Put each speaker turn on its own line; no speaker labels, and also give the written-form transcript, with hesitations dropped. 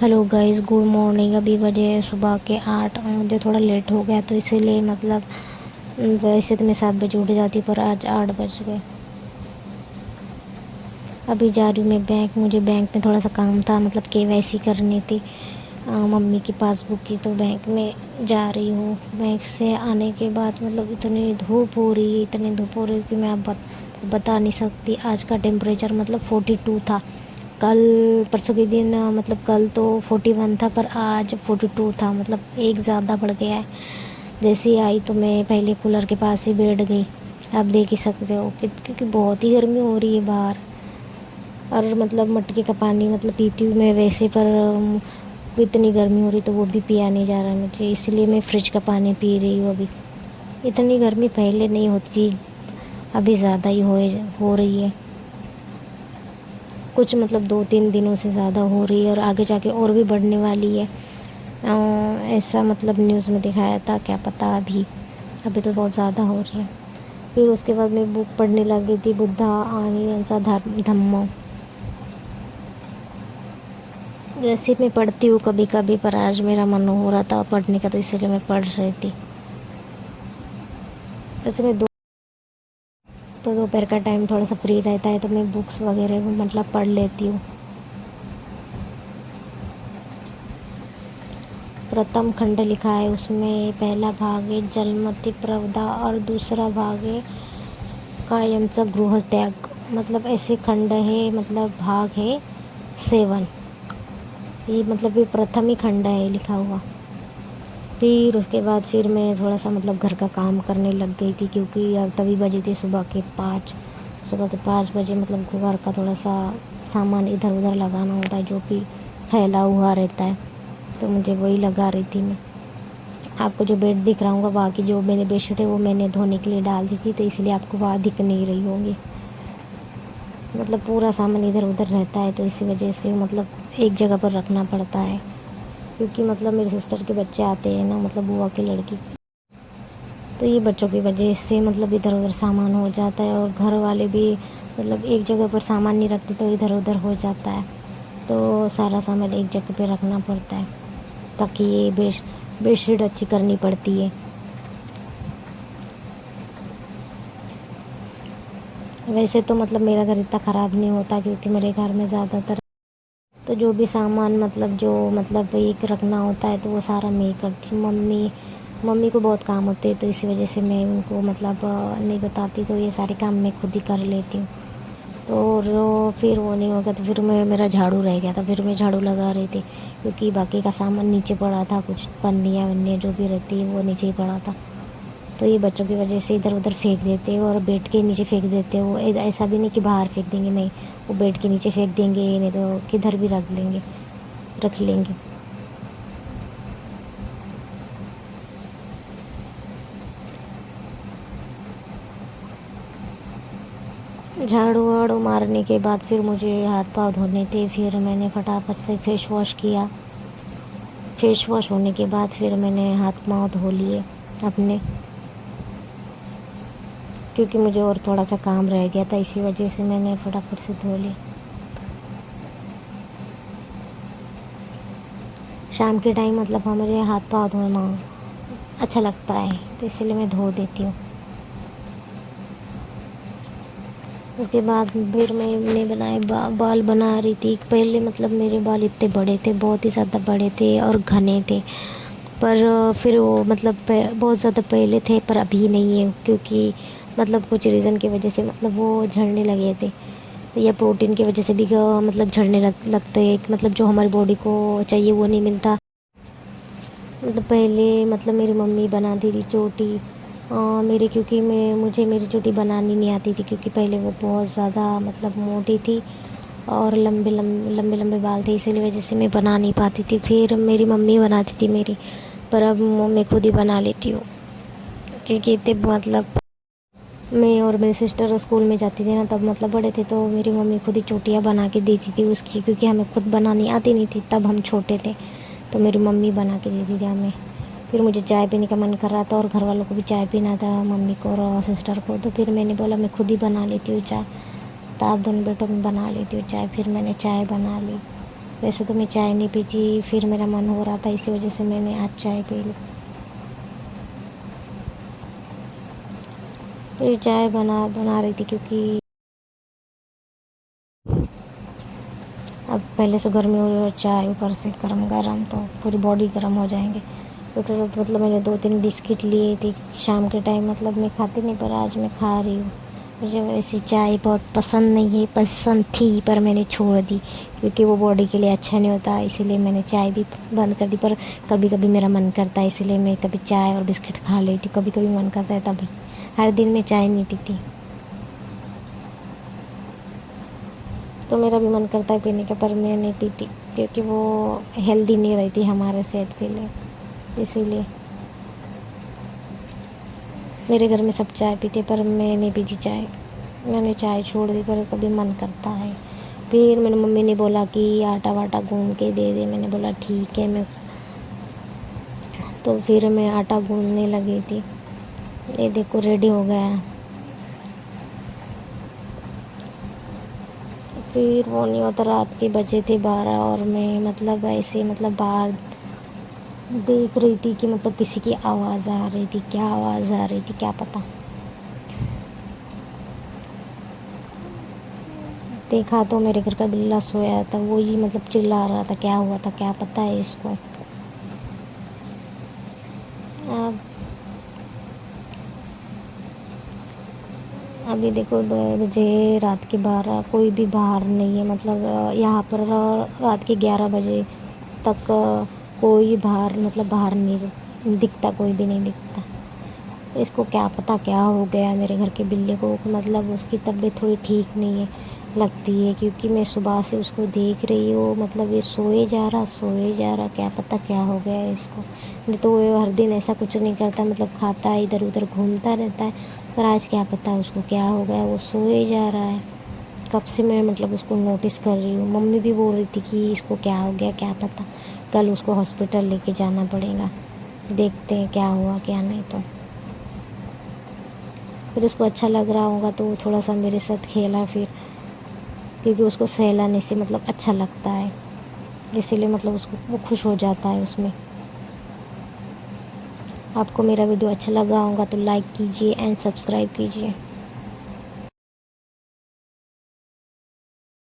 Hello guys, good morning. अभी बजे सुबह के 8। मुझे थोड़ा लेट हो गया तो इसीलिए मतलब वैसे तो मैं 7 बजे उठ जाती पर आज 8 बज गए। अभी जा रही हूँ मैं बैंक। मुझे बैंक में थोड़ा सा काम था, मतलब केवाईसी करनी थी मम्मी की पासबुक की, तो बैंक में जा रही हूँ। बैंक से आने के बाद मतलब इतनी धूप हो रही है, इतनी धूप हो रही है कि मैं अब बता नहीं सकती। आज का टेम्परेचर मतलब 42 था। कल परसों के दिन मतलब कल तो 41 था, पर आज 42 था, मतलब एक ज़्यादा बढ़ गया है। जैसे ही आई तो मैं पहले कूलर के पास ही बैठ गई। आप देख ही सकते हो क्योंकि बहुत ही गर्मी हो रही है बाहर। और मतलब मटके का पानी मतलब पीती हूँ मैं वैसे, पर इतनी गर्मी हो रही तो वो भी पिया नहीं जा रहा मुझे, इसलिए मैं फ्रिज का पानी पी रही हूँ अभी। इतनी गर्मी पहले नहीं होती थी, अभी ज़्यादा ही हो रही है। कुछ मतलब 2-3 दिनों से ज़्यादा हो रही है और आगे जाके और भी बढ़ने वाली है। ऐसा मतलब न्यूज़ में दिखाया था, क्या पता। अभी अभी तो बहुत ज़्यादा हो रही है। फिर उसके बाद मैं बुक पढ़ने लगी थी, बुद्धा अहिंसा धम्मो। वैसे मैं पढ़ती हूँ कभी कभी, पर आज मेरा मन हो रहा था पढ़ने का तो इसलिए मैं पढ़ रही थी। वैसे मैं तो दोपहर का टाइम थोड़ा सा फ्री रहता है तो मैं बुक्स वगैरह मतलब पढ़ लेती हूँ। प्रथम खंड लिखा है, उसमें पहला भाग है जलमति प्रवधा और दूसरा भाग है कायमचा गृह त्याग। मतलब ऐसे खंड है, मतलब भाग है 7। ये मतलब ये प्रथम ही खंड है लिखा हुआ। फिर उसके बाद फिर मैं थोड़ा सा मतलब घर का काम करने लग गई थी, क्योंकि अब तभी बजे थे सुबह के 5 बजे। मतलब घर का थोड़ा सा सामान इधर उधर लगाना होता है जो भी फैला हुआ रहता है, तो मुझे वही लगा रही थी मैं। आपको जो बेड दिख रहा होगा, बाकी जो मेरे बेडशीट है वो मैंने धोने के लिए डाल दी थी, तो इसलिए आपको वहाँ दिख नहीं रही होंगी। मतलब पूरा सामान इधर उधर रहता है तो इसी वजह से मतलब एक जगह पर रखना पड़ता है, क्योंकि मतलब मेरे सिस्टर के बच्चे आते हैं ना, मतलब बुआ की लड़की, तो ये बच्चों की वजह से मतलब इधर उधर सामान हो जाता है। और घर वाले भी मतलब एक जगह पर सामान नहीं रखते तो इधर उधर हो जाता है, तो सारा सामान एक जगह पे रखना पड़ता है, ताकि ये बेडशीट अच्छी करनी पड़ती है। वैसे तो मतलब मेरा घर इतना ख़राब नहीं होता, क्योंकि मेरे घर में ज़्यादातर तो जो भी सामान मतलब जो मतलब एक रखना होता है तो वो सारा मैं ही करती हूँ। मम्मी को बहुत काम होते हैं, तो इसी वजह से मैं उनको मतलब नहीं बताती, तो ये सारे काम मैं खुद ही कर लेती हूँ। तो फिर वो नहीं होगा तो फिर मेरा झाड़ू रह गया था, फिर मैं झाड़ू लगा रही थी, क्योंकि बाकी का सामान नीचे पड़ा था, कुछ पन्नियाँ वन्नियाँ जो भी रहती है वो नीचे ही पड़ा था। तो ये बच्चों की वजह से इधर उधर फेंक देते हैं और बेड के नीचे फेंक देते हैं। वो ऐसा भी नहीं कि बाहर फेंक देंगे, नहीं, वो बेड के नीचे फेंक देंगे, नहीं तो किधर भी रख लेंगे। झाड़ू वाड़ू मारने के बाद फिर मुझे हाथ पाँव धोने थे, फिर मैंने फटाफट से फेस वॉश किया। फेस वॉश होने के बाद फिर मैंने हाथ पाँव धो लिए अपने, क्योंकि मुझे और थोड़ा सा काम रह गया था, इसी वजह से मैंने फटाफट से धो लिया। शाम के टाइम मतलब हमारे हाथ पाँव धोना अच्छा लगता है, तो इसलिए मैं धो देती हूँ। उसके बाद फिर मैंने बनाए बाल बना रही थी। पहले मतलब मेरे बाल इतने बड़े थे, बहुत ही ज़्यादा बड़े थे और घने थे, पर फिर वो मतलब बहुत ज़्यादा पहले थे, पर अभी नहीं है, क्योंकि मतलब कुछ रीज़न की वजह से मतलब वो झड़ने लगे थे, या प्रोटीन की वजह से भी मतलब झड़ने लगते हैं। मतलब जो हमारी बॉडी को चाहिए वो नहीं मिलता। मतलब पहले मतलब मेरी मम्मी बनाती थी चोटी मेरे, क्योंकि मुझे मेरी चोटी बनानी नहीं आती थी, क्योंकि पहले वो बहुत ज़्यादा मतलब मोटी थी और लंबे लंबे बाल थे, इसीलिए वजह से मैं बना नहीं पाती थी। फिर मेरी मम्मी बनाती थी मेरी, पर अब मैं खुद ही बना लेती हूँ, क्योंकि इतने मतलब मैं और मेरी सिस्टर स्कूल में जाती थी ना, तब मतलब बड़े थे, तो मेरी मम्मी खुद ही चोटियाँ बना के देती थी उसकी, क्योंकि हमें खुद बनानी आती नहीं थी, तब हम छोटे थे, तो मेरी मम्मी बना के देती थी हमें। फिर मुझे चाय पीने का मन कर रहा था और घर वालों को भी चाय पीना था, मम्मी को और सिस्टर को, तो फिर मैंने बोला मैं खुद ही बना लेती हूँ चाय, तो आप दोनों बेटों में बना लेती हूँ चाय। फिर मैंने चाय बना ली। वैसे तो मैं चाय नहीं पीती, फिर मेरा मन हो रहा था, इसी वजह से मैंने आज चाय पी ली। फिर चाय बना रही थी, क्योंकि अब पहले से गर्मी हो रही है और चाय ऊपर से गरम गरम, तो पूरी बॉडी गर्म हो जाएंगे। तो मतलब मैंने 2-3 बिस्किट लिए थे शाम के टाइम, मतलब मैं खाती नहीं पर आज मैं खा रही हूँ। मुझे वैसी चाय बहुत पसंद नहीं है, पसंद थी पर मैंने छोड़ दी, क्योंकि वो बॉडी के लिए अच्छा नहीं होता, इसीलिए मैंने चाय भी बंद कर दी। पर कभी कभी मेरा मन करता है, इसीलिए मैं कभी चाय और बिस्किट खा लेती, कभी कभी मन करता है तभी। हर दिन मैं चाय नहीं पीती, तो मेरा भी मन करता है पीने का, पर मैं नहीं पीती, क्योंकि वो हेल्दी नहीं रहती हमारे सेहत के लिए। इसीलिए मेरे घर में सब चाय पीते, पर मैं नहीं पीती चाय, मैंने चाय छोड़ दी। पर कभी मन करता है। फिर मेरी मम्मी ने बोला कि आटा वाटा गूंद के दे दे, मैंने बोला ठीक है। मैं तो फिर मैं आटा गूंदने लगी थी। ये देखो रेडी हो गया। फिर वो नहीं होता, रात के बजे थे 12 और मैं मतलब ऐसे मतलब बाहर देख रही थी कि मतलब किसी की आवाज़ आ रही थी, क्या आवाज़ आ रही थी क्या पता। देखा तो मेरे घर का बिल्ला सोया था, वो ही मतलब चिल्ला रहा था, क्या हुआ था क्या पता है इसको। अब अभी देखो 2 बजे रात के 12, कोई भी बाहर नहीं है, मतलब यहाँ पर रात के 11 बजे तक कोई बाहर मतलब बाहर नहीं दिखता, कोई भी नहीं दिखता। इसको क्या पता क्या हो गया मेरे घर के बिल्ली को, मतलब उसकी तबीयत थोड़ी ठीक नहीं है लगती है, क्योंकि मैं सुबह से उसको देख रही हूँ, मतलब ये सोए जा रहा, क्या पता क्या हो गया है इसको। नहीं तो वो हर दिन ऐसा कुछ नहीं करता, मतलब खाता है इधर उधर घूमता रहता है, पर आज क्या पता उसको क्या हो गया, वो सोए जा रहा है। कब से मैं मतलब उसको नोटिस कर रही हूँ। मम्मी भी बोल रही थी कि इसको क्या हो गया क्या पता, कल उसको हॉस्पिटल लेके जाना पड़ेगा, देखते हैं क्या हुआ क्या नहीं। तो फिर उसको अच्छा लग रहा होगा तो वो थोड़ा सा मेरे साथ खेला फिर, क्योंकि उसको सहलाने से मतलब अच्छा लगता है, इसीलिए मतलब उसको वो खुश हो जाता है उसमें। आपको मेरा वीडियो अच्छा लगा होगा तो लाइक कीजिए एंड सब्सक्राइब कीजिए।